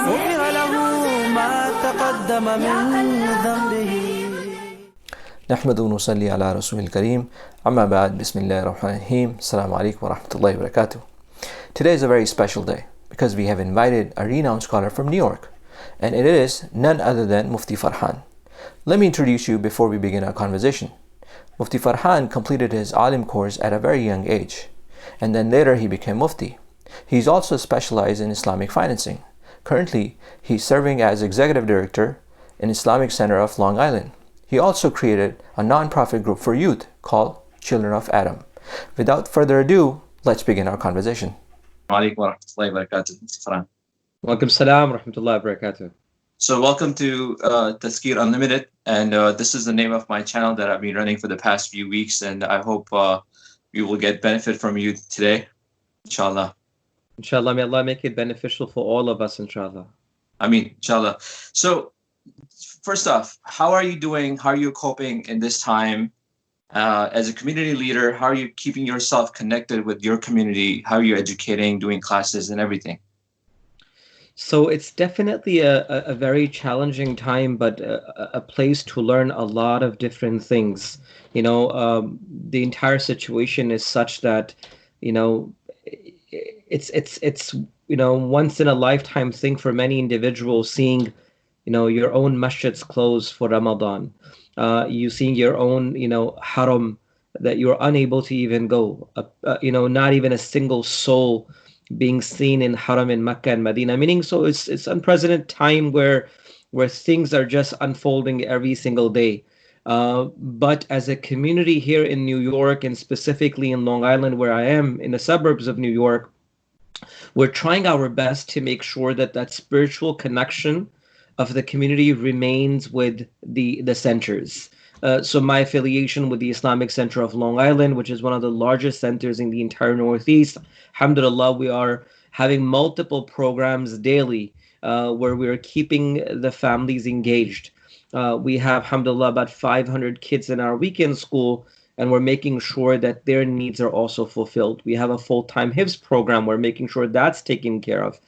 غفر له ما تقدم من ذنبه. نحمد ونصلي على رسول الكريم. أما بعد, بسم الله الرحمن الرحيم. Assalamu alaikum wa rahmatullahi wa barakatuh. Today is a very special day because we have invited a renowned scholar from New York, and it is none other than Mufti Farhan. Let me introduce you before we begin our conversation. Mufti Farhan completed his alim course at a very young age, and then later he became Mufti. He's also specialized in Islamic financing. Currently, he's serving as Executive Director in Islamic Center of Long Island. He also created a non-profit group for youth called Children of Adam. Without further ado, let's begin our conversation. Alaikum wa rahmatullahi wa barakatuh, Mufti Farhan. Welcome salam wa rahmatullahi wa barakatuh. So welcome to Tadhkir Unlimited, and this is the name of my channel that I've been running for the past few weeks, and I hope we will get benefit from you today, inshallah. Inshallah, may Allah make it beneficial for all of us, inshallah. Ameen, inshallah. So first off, how are you doing? How are you coping in this time? As a community leader, how are you keeping yourself connected with your community? How are you educating, doing classes and everything? So it's definitely a very challenging time, but a place to learn a lot of different things. The entire situation is such that, it's once in a lifetime thing for many individuals, seeing your own masjids close for Ramadan, you seeing your own haram that you're unable to even go, not even a single soul being seen in haram in Mecca and Medina, meaning so it's unprecedented time where things are just unfolding every single day. But as a community here in New York, and specifically in Long Island, where I am in the suburbs of New York, we're trying our best to make sure that spiritual connection of the community remains with the centers. So my affiliation with the Islamic Center of Long Island, which is one of the largest centers in the entire Northeast, alhamdulillah, we are having multiple programs daily where we are keeping the families engaged. We have, alhamdulillah, about 500 kids in our weekend school, and we're making sure that their needs are also fulfilled. We have a full-time Hifz program. We're making sure that's taken care of.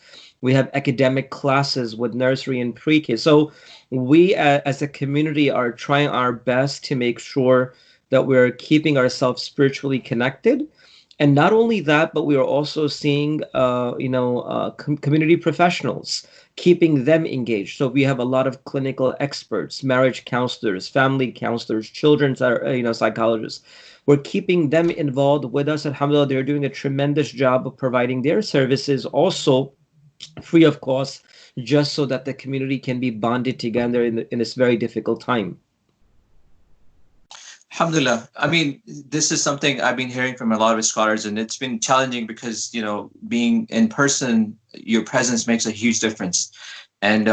We have academic classes with nursery and pre-K. So we as a community are trying our best to make sure that we're keeping ourselves spiritually connected. And not only that, but we are also seeing, community professionals, keeping them engaged. So we have a lot of clinical experts, marriage counselors, family counselors, children's, psychologists. We're keeping them involved with us. Alhamdulillah, they're doing a tremendous job of providing their services also free of cost, just so that the community can be bonded together in this very difficult time. Alhamdulillah. I mean, this is something I've been hearing from a lot of scholars, and it's been challenging because, being in person, your presence makes a huge difference. And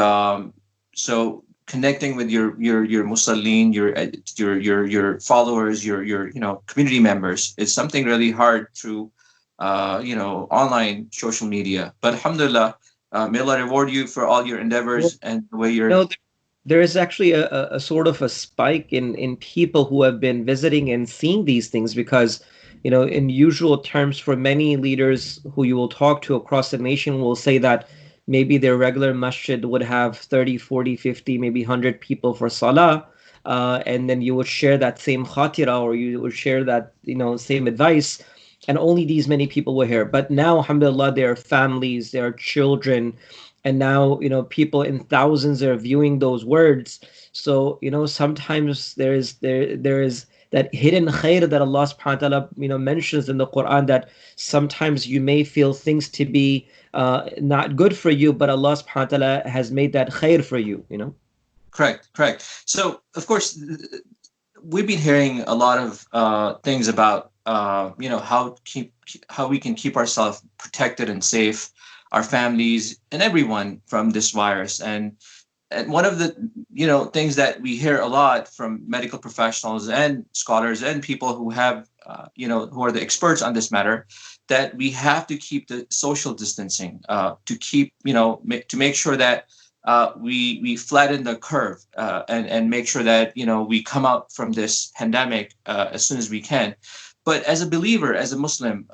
so connecting with your Musallin, your followers, your community members is something really hard through online social media. But alhamdulillah, may Allah reward you for all your endeavors and the way you're... There is actually a sort of a spike in people who have been visiting and seeing these things, because, in usual terms, for many leaders who you will talk to across the nation will say that maybe their regular masjid would have 30, 40, 50, maybe 100 people for salah, and then you would share that same khatira, or you would share that, same advice, and only these many people were here. But now, alhamdulillah, there are families, there are children, and now, people in thousands are viewing those words. So, sometimes there is that hidden khair that Allah subhanahu wa ta'ala, mentions in the Quran, that sometimes you may feel things to be not good for you, but Allah subhanahu wa ta'ala has made that khair for you, Correct. So, of course, we've been hearing a lot of things about, how we can keep ourselves protected and safe, our families and everyone from this virus. And one of the things that we hear a lot from medical professionals and scholars and people who have who are the experts on this matter, that we have to keep the social distancing, to keep to make sure that we flatten the curve, and make sure that we come out from this pandemic as soon as we can. But as a believer, as a Muslim,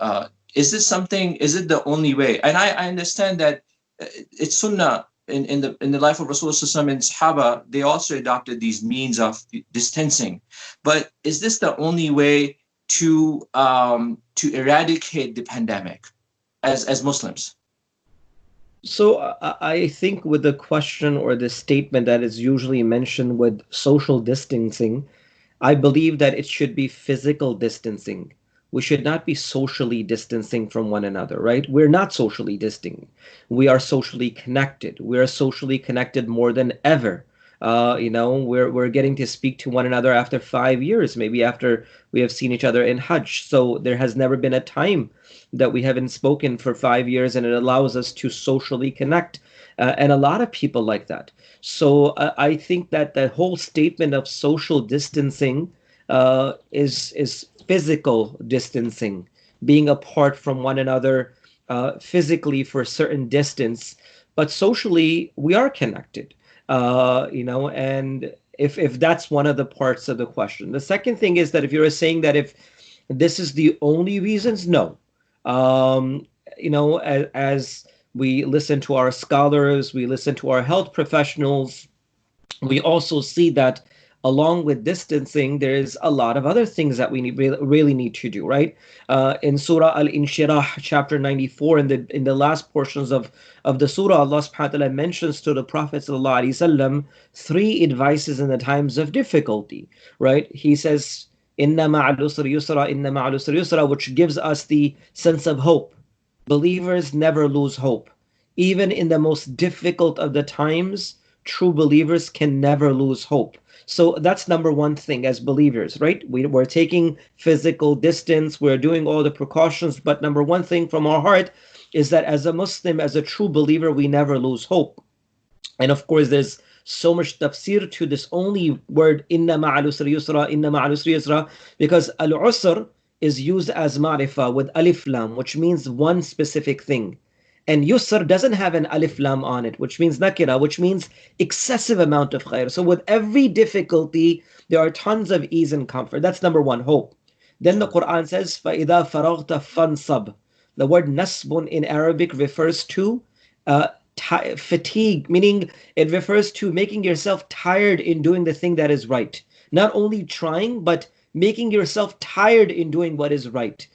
is it the only way? And I understand that it's sunnah in the life of Rasulullah and Sahaba, they also adopted these means of distancing. But is this the only way to eradicate the pandemic as Muslims? So I think with the question or the statement that is usually mentioned with social distancing, I believe that it should be physical distancing. We should not be socially distancing from one another, right? We're not socially distancing. We are socially connected. We are socially connected more than ever. We're getting to speak to one another after 5 years, maybe after we have seen each other in Hajj. So there has never been a time that we haven't spoken for 5 years, and it allows us to socially connect. And a lot of people like that. So I think that the whole statement of social distancing is physical distancing, being apart from one another physically for a certain distance, but socially we are connected. And if that's one of the parts of the question. The second thing is that if you're saying that if this is the only reasons, no. As we listen to our scholars, we listen to our health professionals, we also see that along with distancing, there is a lot of other things that we really need to do, right? In Surah Al-Inshirah, chapter 94, in the last portions of the surah, Allah subhanahu wa ta'ala mentions to the Prophet sallallahu alaihi wasallam 3 advices in the times of difficulty, right? He says, Inna ma'al usri yusra, inna ma'al usri yusra, which gives us the sense of hope. Believers never lose hope. Even in the most difficult of the times, true believers can never lose hope. So that's number one thing as believers, right? We're taking physical distance, we're doing all the precautions, but number one thing from our heart is that as a Muslim, as a true believer, we never lose hope. And of course, there's so much tafsir to this only word, inna ma'al usri yusra, inna ma'al usri yusra, because al-usr is used as ma'rifah with alif lam, which means one specific thing. And yusr doesn't have an alif lam on it, which means nakira, which means excessive amount of khair. So with every difficulty, there are tons of ease and comfort. That's number one, hope. Then the Quran says, فَإِذَا فَرَغْتَ فَانْصَبْ. The word nasbun in Arabic refers to fatigue, meaning it refers to making yourself tired in doing the thing that is right. Not only trying, but making yourself tired in doing what is right.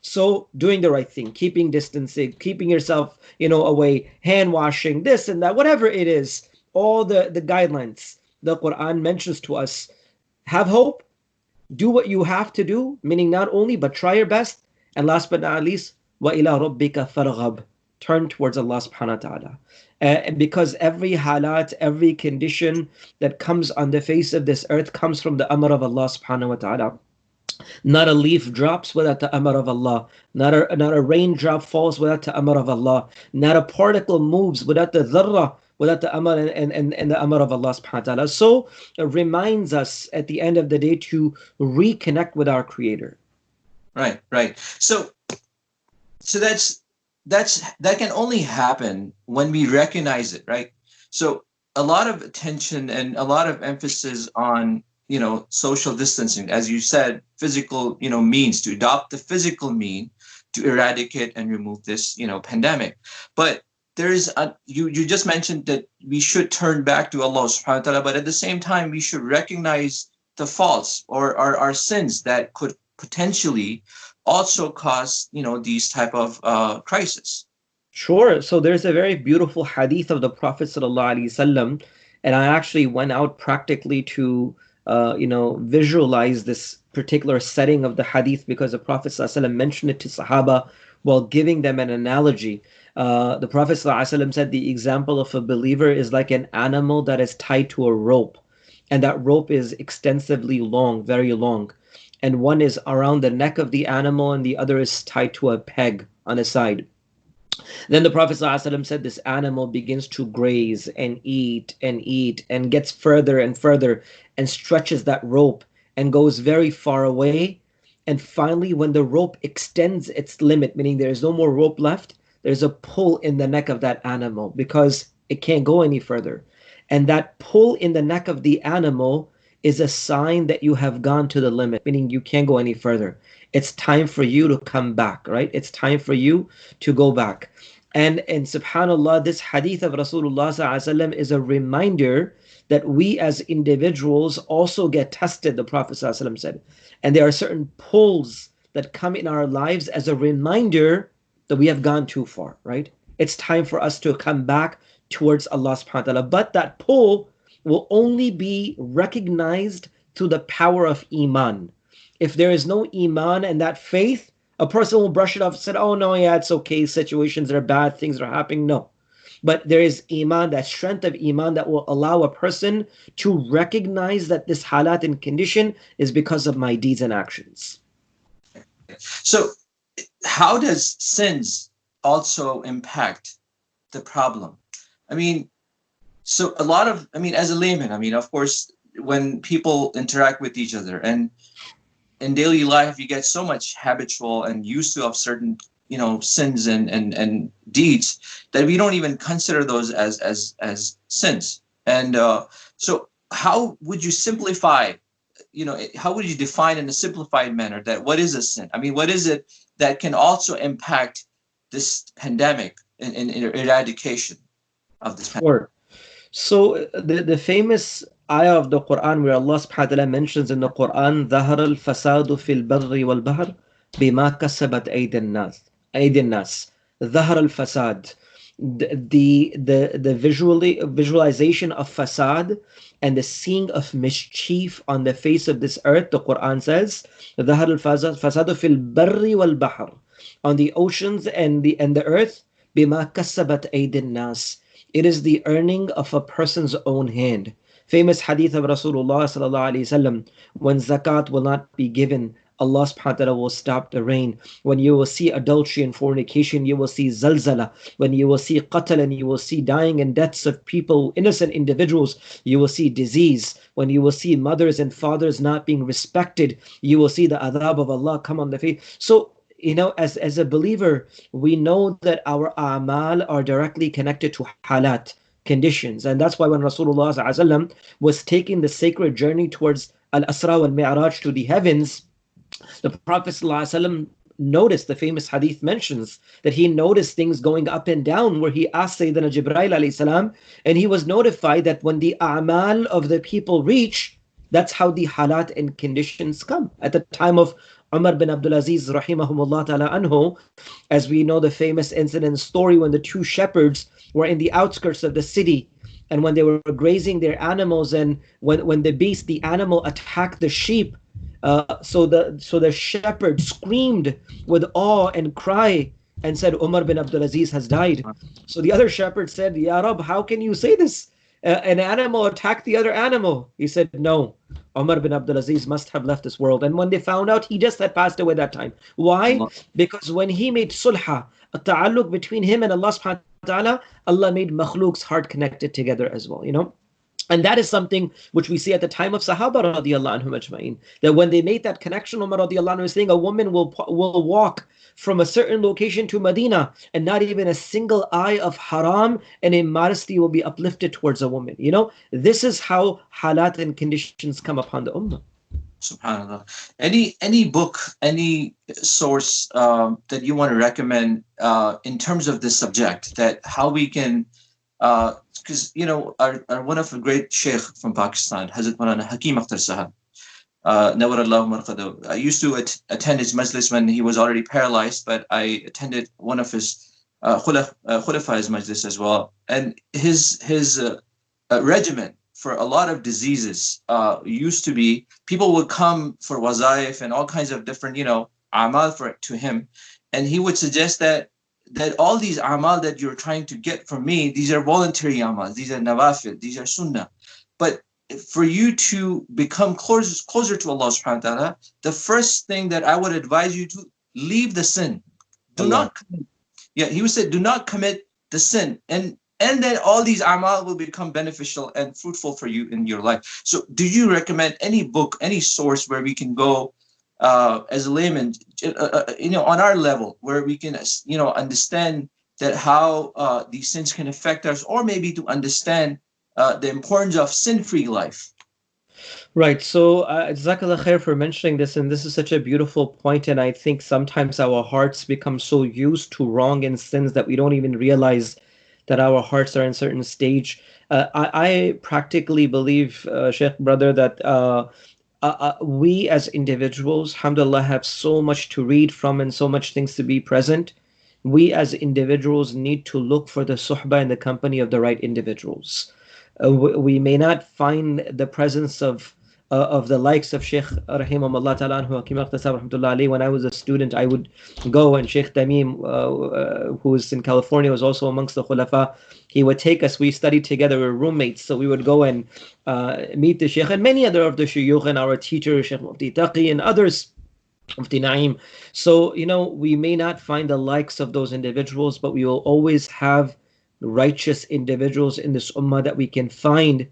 So doing the right thing, keeping distancing, keeping yourself, away, hand washing, this and that, whatever it is, all the guidelines the Quran mentions to us. Have hope, do what you have to do, meaning not only, but try your best. And last but not least, وَإِلَىٰ رَبِّكَ فَارْغَب. Turn towards Allah subhanahu wa ta'ala. And because every halat, every condition that comes on the face of this earth comes from the amr of Allah subhanahu wa ta'ala. Not a leaf drops without the amr of Allah. Not a raindrop falls without the amr of Allah. Not a particle moves without the dharra, without the amr and the amr of Allah subhanahu wa ta'ala. So it reminds us at the end of the day to reconnect with our Creator. Right. So that can only happen when we recognize it, right? So a lot of attention and a lot of emphasis on social distancing, as you said, physical, means to adopt the physical mean to eradicate and remove this, pandemic. But there's you just mentioned that we should turn back to Allah subhanahu wa ta'ala, but at the same time, we should recognize the faults or our sins that could potentially also cause, these type of crisis. Sure. So there's a very beautiful hadith of the Prophet sallallahu alaihi wasallam, and I actually went out practically to visualize this particular setting of the hadith because the Prophet ﷺ mentioned it to Sahaba while giving them an analogy. The Prophet ﷺ said the example of a believer is like an animal that is tied to a rope, and that rope is extensively long, very long, and one is around the neck of the animal and the other is tied to a peg on the side. Then the Prophet ﷺ said this animal begins to graze and eat and gets further and further and stretches that rope and goes very far away. And finally, when the rope extends its limit, meaning there is no more rope left, there's a pull in the neck of that animal because it can't go any further. And that pull in the neck of the animal is a sign that you have gone to the limit, meaning you can't go any further. It's time for you to come back, right? It's time for you to go back. And subhanallah, this hadith of Rasulullah ﷺ is a reminder that we as individuals also get tested, the Prophet ﷺ said. And there are certain pulls that come in our lives as a reminder that we have gone too far, right? It's time for us to come back towards Allah subhanahu wa ta'ala. But that pull will only be recognized through the power of Iman. If there is no Iman and that faith, a person will brush it off and say, oh no, yeah, it's okay, situations are bad, things are happening. No. But there is Iman, that strength of Iman that will allow a person to recognize that this halat and condition is because of my deeds and actions. So how does sins also impact the problem? I mean, so a lot of, I mean, as a layman, I mean, of course, when people interact with each other and in daily life, you get so much habitual and used to of certain, you know, sins and deeds that we don't even consider those as sins. And so how would you simplify, you know, how would you define in a simplified manner that what is a sin? I mean, what is it that can also impact this pandemic in eradication of this pandemic? Sure. So the famous ayah of the Quran where Allah subhanahu wa ta'ala mentions in the Quran, ظهر الفساد في البر والبحر بما كسبت أيدي الناس. ظهر الفساد. The visualization of fasad and the seeing of mischief on the face of this earth, the Quran says, ظهر الفساد في البر والبحر, on the oceans and the earth, بما كسبت أيدي الناس. It is the earning of a person's own hand. Famous hadith of Rasulullah sallallahu alaihi wasallam, when zakat will not be given, Allah subhanahu wa ta'ala will stop the rain. When you will see adultery and fornication, you will see zalzala. When you will see qatl and you will see dying and deaths of people, innocent individuals, you will see disease. When you will see mothers and fathers not being respected, you will see the adhab of Allah come on the face. So, you know, as a believer, we know that our a'mal are directly connected to halat, conditions. And that's why when Rasulullah ﷺ was taking the sacred journey towards Al-Asra wal-Mi'raj to the heavens, the Prophet ﷺ noticed, the famous hadith mentions, that he noticed things going up and down, where he asked Sayyidina Jibreel alayhi salam, and he was notified that when the a'mal of the people reach, that's how the halat and conditions come. At the time of Umar bin Abdul Aziz rahimahumullah ta'ala anhu, as we know the famous incident story when the two shepherds were in the outskirts of the city, and when they were grazing their animals, and when the animal attacked the sheep, so the shepherd screamed with awe and cry and said, Umar bin Abdul Aziz has died. So the other shepherd said, Ya Rab, how can you say this? An animal attacked the other animal. He said, no, Umar bin Abdul Aziz must have left this world. And when they found out, he just had passed away that time. Why? Because when he made sulha, a ta'alluq between him and Allah subhanahu wa ta'ala, Allah made makhlooq's heart connected together as well, you know. And that is something which we see at the time of Sahaba radiallahu anhum ajma'in, that when they made that connection, Umar radiallahu anhu is saying a woman will walk from a certain location to Medina and not even a single eye of haram and immodesty will be uplifted towards a woman. You know, this is how halat and conditions come upon the ummah. SubhanAllah. Any book, any source that you want to recommend in terms of this subject, that how we can, because you know, our one of the great sheikh from Pakistan, Hazrat Maulana Hakim Akhtar Sahab, Nawwarallahu marqadahu. I used to attend his majlis when he was already paralyzed, but I attended one of his khulafai's majlis as well, and his regimen for a lot of diseases used to be, people would come for wazaif and all kinds of different, you know, amal to him, and he would suggest that all these amal that you're trying to get from me, these are voluntary amal, these are nawafil, these are sunnah, but for you to become closer to Allah subhanahu wa ta'ala, the first thing that I would advise you to leave the sin. Do not commit. Yeah, he would say, do not commit the sin, and then all these amal will become beneficial and fruitful for you in your life. So do you recommend any book, any source where we can go as a layman, you know, on our level, where we can, you know, understand that how these sins can affect us, or maybe to understand the importance of sin-free life? Right. So, Jazakallah khair for mentioning this, and this is such a beautiful point. And I think sometimes our hearts become so used to wrong and sins that we don't even realize that our hearts are in certain stage. I practically believe, Sheikh brother, that we as individuals, alhamdulillah, have so much to read from and so much things to be present. We as individuals need to look for the suhbah in the company of the right individuals. We may not find the presence of the likes of Sheikh Rahimahullah Ta'ala anhu, Hakim Akhtasab Rahmatullah alayhi. When I was a student, I would go, and Sheikh Tamim, who is in California, was also amongst the Khulafa. He would take us, we studied together, we were roommates, so we would go and meet the Sheikh and many other of the Shuyukh and our teachers, Sheikh Mufti Taqi and others. Mufti Naim. So, we may not find the likes of those individuals, but we will always have righteous individuals in this ummah that we can find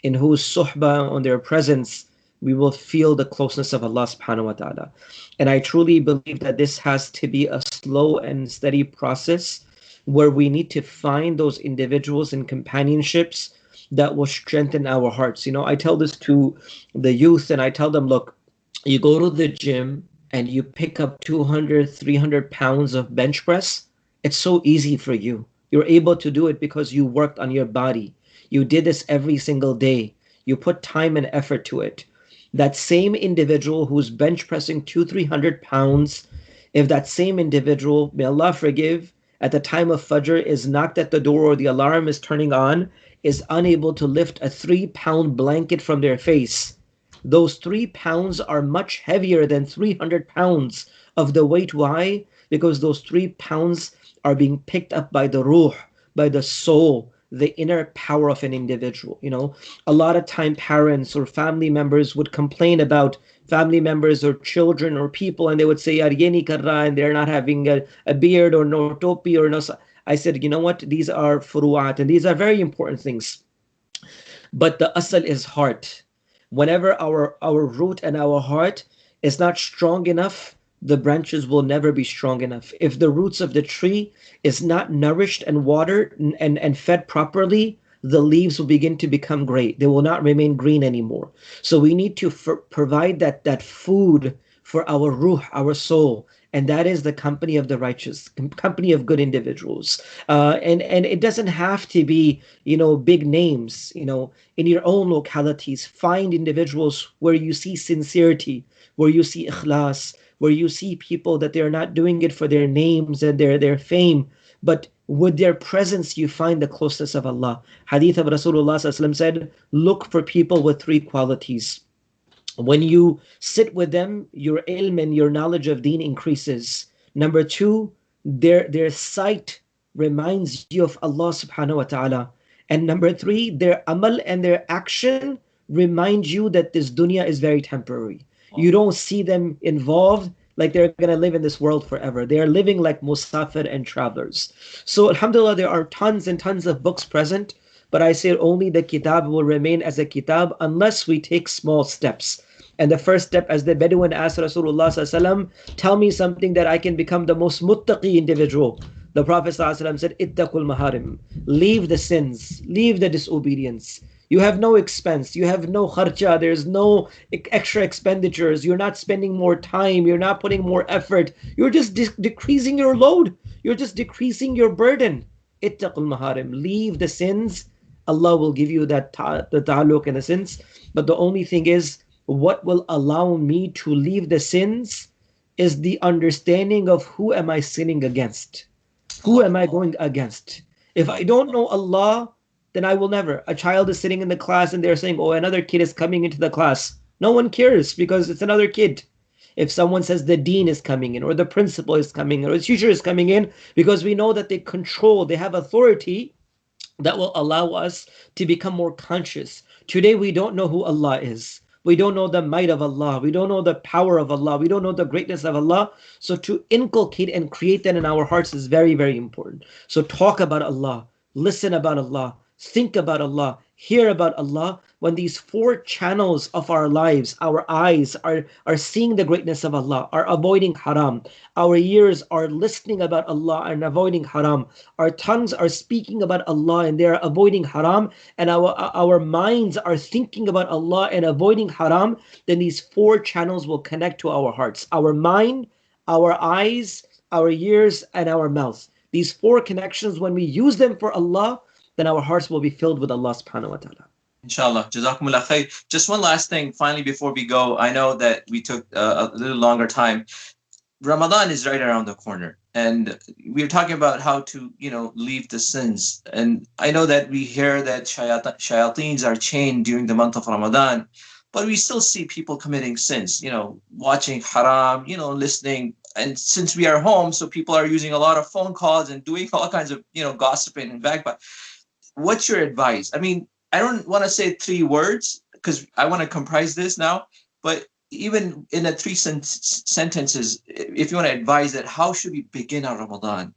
in whose suhbah, on their presence, we will feel the closeness of Allah subhanahu wa ta'ala. And I truly believe that this has to be a slow and steady process where we need to find those individuals and companionships that will strengthen our hearts. I tell this to the youth and I tell them, look, you go to the gym and you pick up 200, 300 pounds of bench press. It's so easy for you. You're able to do it because you worked on your body. You did this every single day. You put time and effort to it. That same individual who's bench pressing 200, 300 pounds, if that same individual, may Allah forgive, at the time of Fajr is knocked at the door or the alarm is turning on, is unable to lift a 3 pound blanket from their face, those 3 pounds are much heavier than 300 pounds of the weight. Why? Because those 3 pounds are being picked up by the ruh, by the soul, the inner power of an individual. A lot of time parents or family members would complain about family members or children or people, and they would say, "Yaar, ye nahi kar raha," and they're not having a beard or no topi or no. I said, you know what? These are furu'at, and these are very important things. But the asal is heart. Whenever our root and our heart is not strong enough, the branches will never be strong enough. If the roots of the tree is not nourished and watered and fed properly, the leaves will begin to become gray. They will not remain green anymore. So we need to provide that food for our ruh, our soul, and that is the company of the righteous, company of good individuals. And it doesn't have to be big names. In your own localities, find individuals where you see sincerity, where you see ikhlas, where you see people that they're not doing it for their names and their fame, but with their presence you find the closeness of Allah. Hadith of Rasulullah said, look for people with three qualities. When you sit with them, your ilm and your knowledge of deen increases. Number two, their sight reminds you of Allah subhanahu wa ta'ala. And number three, their amal and their action remind you that this dunya is very temporary. You don't see them involved like they're going to live in this world forever. They are living like musafir and travelers. So alhamdulillah, there are tons and tons of books present, but I say only the kitab will remain as a kitab unless we take small steps. And the first step, as the Bedouin asked Rasulullah sallallahu, tell me something that I can become the most muttaqi individual. The Prophet sallallahu said, ittaqul maharim. Leave the sins, leave the disobedience. You have no expense, you have no kharcha, there's no extra expenditures, you're not spending more time, you're not putting more effort, you're just decreasing your load, you're just decreasing your burden. Ittaqul maharim. Leave the sins. Allah will give you that the ta'alluq and the sins. But the only thing is, what will allow me to leave the sins is the understanding of who am I sinning against? Who am I going against? If I don't know Allah, then I will never. A child is sitting in the class and they're saying, oh, another kid is coming into the class. No one cares because it's another kid. If someone says the dean is coming in or the principal is coming in or the teacher is coming in, because we know that they control, they have authority that will allow us to become more conscious. Today we don't know who Allah is. We don't know the might of Allah. We don't know the power of Allah. We don't know the greatness of Allah. So to inculcate and create that in our hearts is very, very important. So talk about Allah. Listen about Allah. Think about Allah. hear about Allah, when these four channels of our lives, our eyes are seeing the greatness of Allah, are avoiding haram, our ears are listening about Allah and avoiding haram, our tongues are speaking about Allah and they are avoiding haram, and our minds are thinking about Allah and avoiding haram, then these four channels will connect to our hearts, our mind, our eyes, our ears, and our mouth. These four connections, when we use them for Allah, then our hearts will be filled with Allah subhanahu wa ta'ala. Inshallah. Jazakumullah khair. Just one last thing, finally, before we go. I know that we took a little longer time. Ramadan is right around the corner, and we're talking about how to, leave the sins. And I know that we hear that shayateens are chained during the month of Ramadan, but we still see people committing sins, watching haram, listening. And since we are home, so people are using a lot of phone calls and doing all kinds of, gossiping and backbiting. What's your advice? I mean, I don't want to say 3 words because I want to comprise this now, but even in a 3 sentences, if you want to advise that, how should we begin our Ramadan?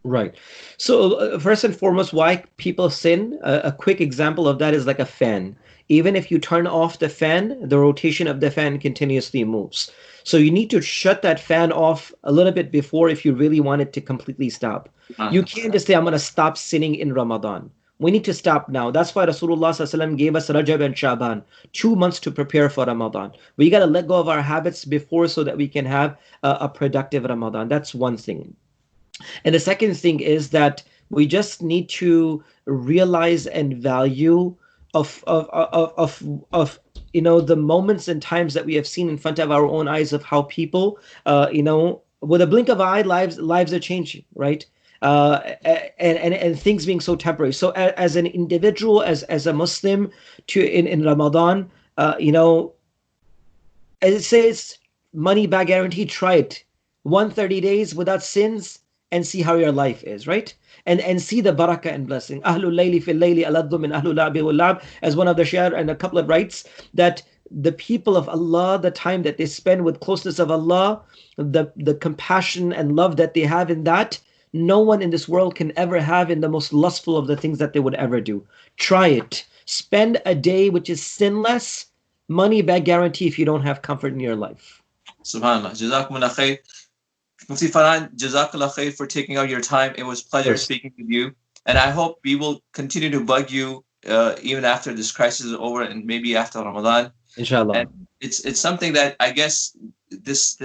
Right. So first and foremost, why people sin, a quick example of that is like a fan. Even if you turn off the fan, the rotation of the fan continuously moves. So you need to shut that fan off a little bit before if you really want it to completely stop. You can't just say, I'm going to stop sinning in Ramadan. We need to stop now. That's why Rasulullah ﷺ gave us Rajab and Shaban, 2 months to prepare for Ramadan. We got to let go of our habits before so that we can have a productive Ramadan. That's one thing. And the second thing is that we just need to realize and value of the moments and times that we have seen in front of our own eyes of how people with a blink of an eye lives are changing, right? And things being so temporary. So as an individual, as a Muslim, in Ramadan, as it says, money back guarantee, try it 130 days without sins and see how your life is, right? And see the barakah and blessing. Ahlul layli fil layli aladdu min ahlul la'bi wal la'b, as one of the Shia and a couple of writes, that the people of Allah, the time that they spend with closeness of Allah, the compassion and love that they have in that, no one in this world can ever have in the most lustful of the things that they would ever do. Try it. Spend a day which is sinless, money back guarantee if you don't have comfort in your life. Subhanallah. Jazakumullah khair. Mufti Farhan, Jazakallah khair for taking out your time. It was a pleasure speaking with you. And I hope we will continue to bug you even after this crisis is over and maybe after Ramadan. Inshallah. And it's something that I guess this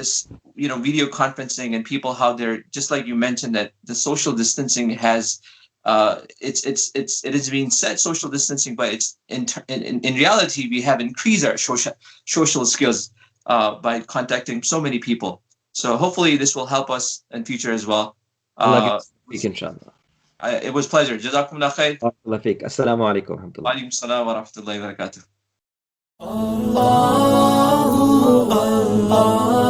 video conferencing and people, how they're, just like you mentioned, that the social distancing has it is being said social distancing, but it's in reality we have increased our social skills by contacting so many people. So hopefully this will help us in future as well. Inshallah. It was a pleasure. Jazakumullah khair. Assalamu alaikum wa rahmatullahi. Wa alaikum assalam wa rahmatullahi wa barakatuh. Allah, Allah.